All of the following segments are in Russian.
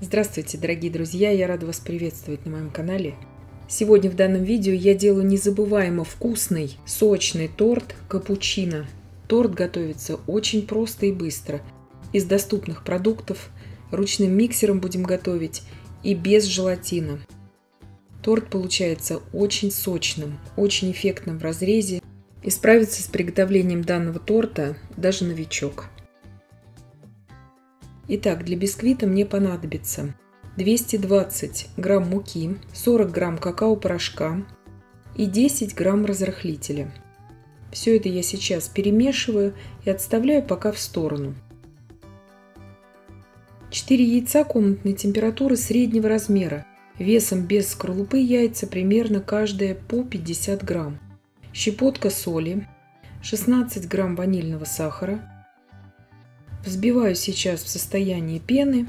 Здравствуйте, дорогие друзья! Я рада вас приветствовать на моем канале. Сегодня в данном видео я делаю незабываемо вкусный, сочный торт капучино. Торт готовится очень просто и быстро. Из доступных продуктов, ручным миксером будем готовить и без желатина. Торт получается очень сочным, очень эффектным в разрезе. И справится с приготовлением данного торта даже новичок. Итак, для бисквита мне понадобится 220 грамм муки, 40 грамм какао-порошка и 10 грамм разрыхлителя. Все это я сейчас перемешиваю и отставляю пока в сторону. 4 яйца комнатной температуры среднего размера, весом без скорлупы яйца примерно каждое по 50 грамм. Щепотка соли, 16 грамм ванильного сахара. Взбиваю сейчас в состоянии пены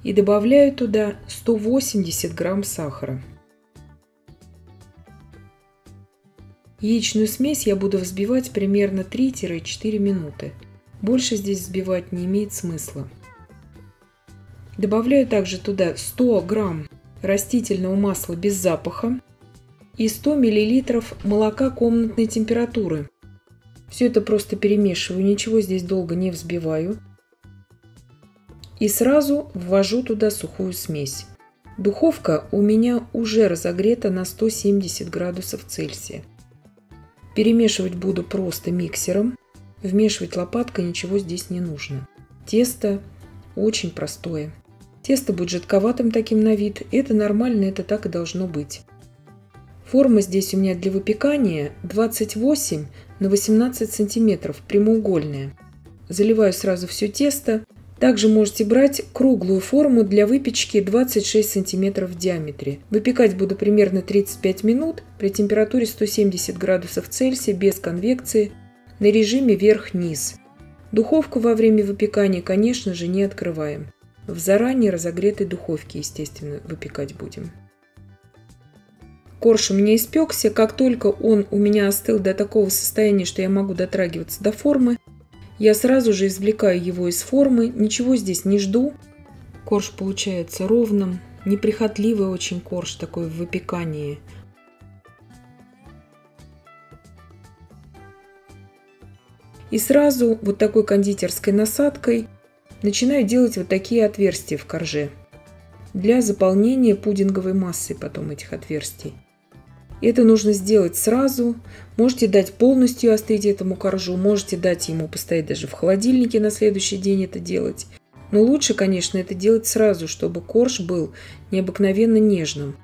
и добавляю туда 180 грамм сахара. Яичную смесь я буду взбивать примерно 3-4 минуты. Больше здесь взбивать не имеет смысла. Добавляю также туда 100 грамм растительного масла без запаха и 100 миллилитров молока комнатной температуры. Все это просто перемешиваю, ничего здесь долго не взбиваю. И сразу ввожу туда сухую смесь. Духовка у меня уже разогрета на 170 градусов Цельсия. Перемешивать буду просто миксером. Вмешивать лопаткой ничего здесь не нужно. Тесто очень простое. Тесто будет жидковатым таким на вид. Это нормально, это так и должно быть. Форма здесь у меня для выпекания 28 на 18 сантиметров, прямоугольная. Заливаю сразу все тесто. Также можете брать круглую форму для выпечки 26 сантиметров в диаметре. Выпекать буду примерно 35 минут при температуре 170 градусов Цельсия без конвекции на режиме верх-низ. Духовку во время выпекания, конечно же, не открываем. В заранее разогретой духовке, естественно, выпекать будем. Корж у меня испекся. Как только он у меня остыл до такого состояния, что я могу дотрагиваться до формы, я сразу же извлекаю его из формы. Ничего здесь не жду. Корж получается ровным, неприхотливый очень корж такой в выпекании. И сразу вот такой кондитерской насадкой начинаю делать вот такие отверстия в корже для заполнения пудинговой массой потом этих отверстий. Это нужно сделать сразу. Можете дать полностью остыть этому коржу, можете дать ему постоять даже в холодильнике на следующий день это делать. Но лучше, конечно, это делать сразу, чтобы корж был необыкновенно нежным.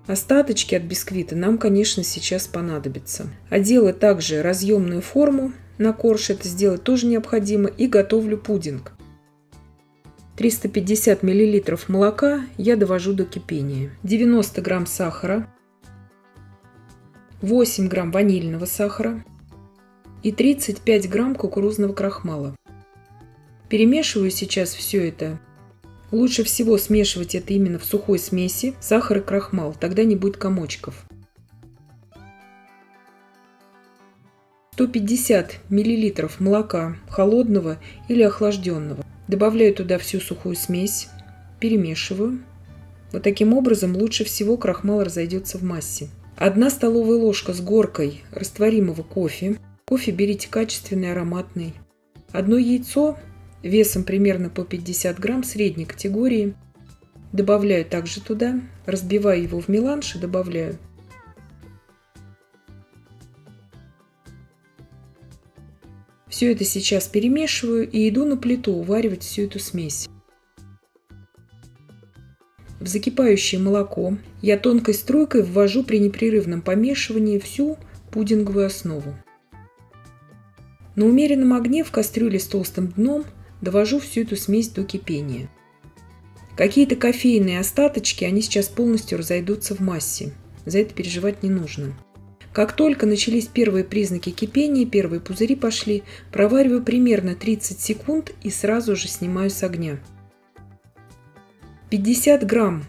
Остаточки от бисквита нам, конечно, сейчас понадобятся. Одела также разъемную форму на корж, это сделать тоже необходимо, и готовлю пудинг. 350 мл молока я довожу до кипения. 90 грамм сахара, 8 грамм ванильного сахара и 35 грамм кукурузного крахмала. Перемешиваю сейчас все это. Лучше всего смешивать это именно в сухой смеси сахар и крахмал, тогда не будет комочков. 150 мл молока холодного или охлажденного. Добавляю туда всю сухую смесь, перемешиваю. Вот таким образом лучше всего крахмал разойдется в массе. 1 столовая ложка с горкой растворимого кофе. Кофе берите качественный, ароматный. 1 яйцо весом примерно по 50 грамм средней категории. Добавляю также туда, разбиваю его в меланж и добавляю. Все это сейчас перемешиваю и иду на плиту уваривать всю эту смесь. В закипающее молоко я тонкой струйкой ввожу при непрерывном помешивании всю пудинговую основу. На умеренном огне в кастрюле с толстым дном довожу всю эту смесь до кипения. Какие-то кофейные остаточки, они сейчас полностью разойдутся в массе. За это переживать не нужно. Как только начались первые признаки кипения, первые пузыри пошли, провариваю примерно 30 секунд и сразу же снимаю с огня. 50 грамм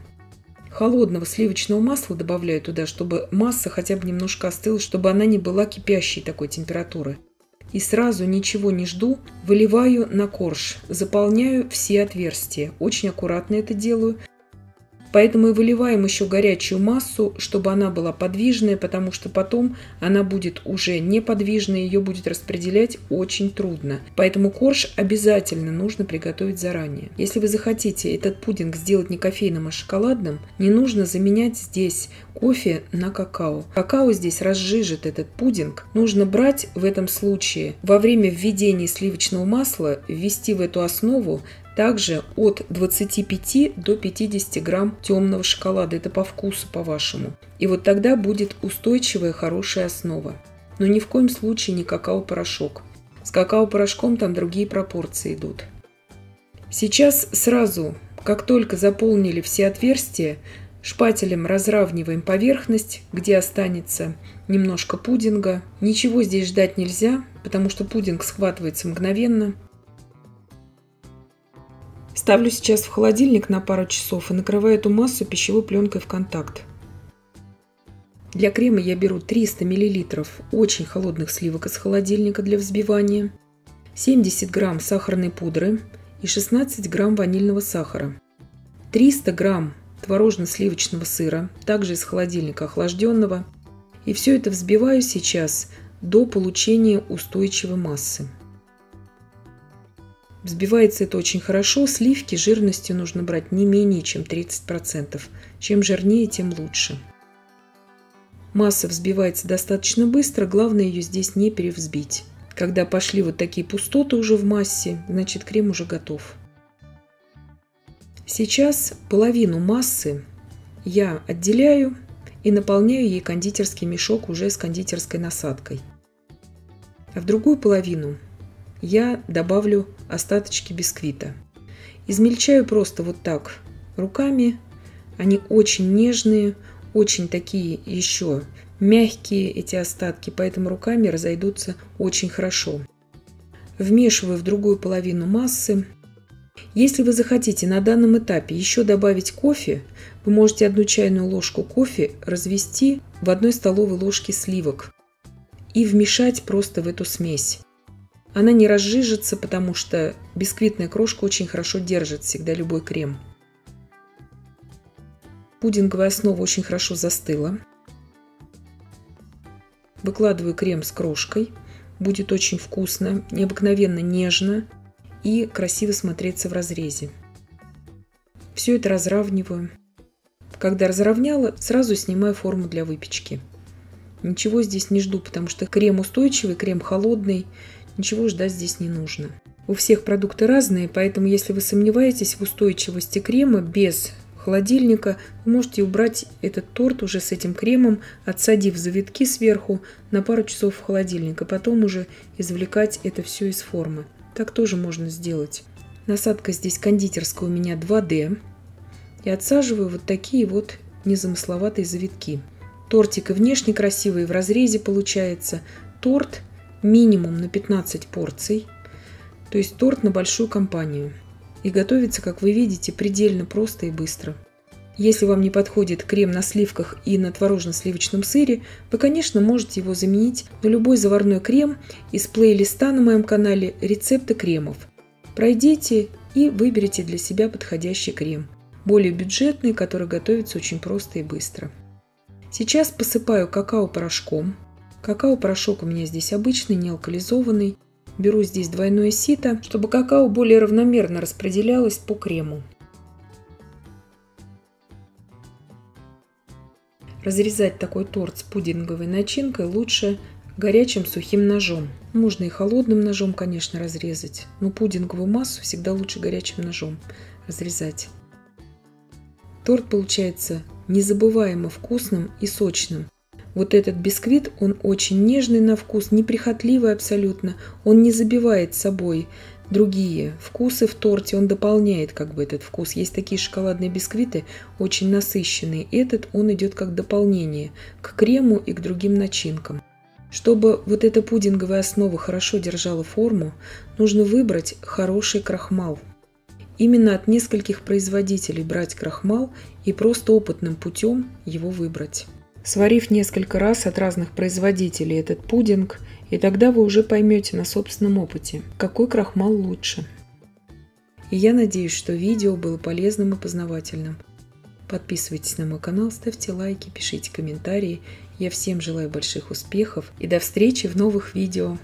холодного сливочного масла добавляю туда, чтобы масса хотя бы немножко остыла, чтобы она не была кипящей такой температуры. И сразу ничего не жду, выливаю на корж, заполняю все отверстия. Очень аккуратно это делаю. Поэтому и выливаем еще горячую массу, чтобы она была подвижная, потому что потом она будет уже неподвижной, ее будет распределять очень трудно. Поэтому корж обязательно нужно приготовить заранее. Если вы захотите этот пудинг сделать не кофейным, а шоколадным, не нужно заменять здесь кофе на какао. Какао здесь разжижит этот пудинг. Нужно брать в этом случае во время введения сливочного масла, ввести в эту основу также от 25 до 50 грамм темного шоколада. Это по вкусу, по-вашему. И вот тогда будет устойчивая, хорошая основа. Но ни в коем случае не какао-порошок. С какао-порошком там другие пропорции идут. Сейчас сразу, как только заполнили все отверстия, шпателем разравниваем поверхность, где останется немножко пудинга. Ничего здесь ждать нельзя, потому что пудинг схватывается мгновенно. Ставлю сейчас в холодильник на пару часов и накрываю эту массу пищевой пленкой в контакт. Для крема я беру 300 мл очень холодных сливок из холодильника для взбивания, 70 грамм сахарной пудры и 16 грамм ванильного сахара, 300 грамм творожно-сливочного сыра, также из холодильника охлажденного. И все это взбиваю сейчас до получения устойчивой массы. Взбивается это очень хорошо. Сливки жирностью нужно брать не менее чем 30%. Чем жирнее, тем лучше. Масса взбивается достаточно быстро. Главное ее здесь не перевзбить. Когда пошли вот такие пустоты уже в массе, значит крем уже готов. Сейчас половину массы я отделяю и наполняю ей кондитерский мешок уже с кондитерской насадкой. А в другую половину я добавлю остаточки бисквита. Измельчаю просто вот так руками. Они очень нежные, очень такие еще мягкие эти остатки, поэтому руками разойдутся очень хорошо. Вмешиваю в другую половину массы. Если вы захотите на данном этапе еще добавить кофе, вы можете 1 чайную ложку кофе развести в 1 столовой ложке сливок и вмешать просто в эту смесь. Она не разжижится, потому что бисквитная крошка очень хорошо держит всегда любой крем. Пудинговая основа очень хорошо застыла. Выкладываю крем с крошкой. Будет очень вкусно, необыкновенно нежно и красиво смотреться в разрезе. Все это разравниваю. Когда разровняла, сразу снимаю форму для выпечки. Ничего здесь не жду, потому что крем устойчивый, крем холодный. Ничего ждать здесь не нужно. У всех продукты разные, поэтому если вы сомневаетесь в устойчивости крема без холодильника, вы можете убрать этот торт уже с этим кремом, отсадив завитки сверху на пару часов в холодильник, а потом уже извлекать это все из формы. Так тоже можно сделать. Насадка здесь кондитерская у меня 2D. И отсаживаю вот такие вот незамысловатые завитки. Тортик и внешне красивый, в разрезе получается. Торт минимум на 15 порций, то есть торт на большую компанию. И готовится, как вы видите, предельно просто и быстро. Если вам не подходит крем на сливках и на творожно-сливочном сыре, вы, конечно, можете его заменить на любой заварной крем из плейлиста на моем канале «Рецепты кремов». Пройдите и выберите для себя подходящий крем, более бюджетный, который готовится очень просто и быстро. Сейчас посыпаю какао-порошком. Какао-порошок у меня здесь обычный, не алкализованный. Беру здесь двойное сито, чтобы какао более равномерно распределялось по крему. Разрезать такой торт с пудинговой начинкой лучше горячим сухим ножом. Можно и холодным ножом, конечно, разрезать, но пудинговую массу всегда лучше горячим ножом разрезать. Торт получается незабываемо вкусным и сочным. Вот этот бисквит, он очень нежный на вкус, неприхотливый абсолютно. Он не забивает собой другие вкусы в торте, он дополняет как бы этот вкус. Есть такие шоколадные бисквиты, очень насыщенные. Этот, он идет как дополнение к крему и к другим начинкам. Чтобы вот эта пудинговая основа хорошо держала форму, нужно выбрать хороший крахмал. Именно от нескольких производителей брать крахмал и просто опытным путем его выбрать. Сварив несколько раз от разных производителей этот пудинг, и тогда вы уже поймете на собственном опыте, какой крахмал лучше. И я надеюсь, что видео было полезным и познавательным. Подписывайтесь на мой канал, ставьте лайки, пишите комментарии. Я всем желаю больших успехов и до встречи в новых видео.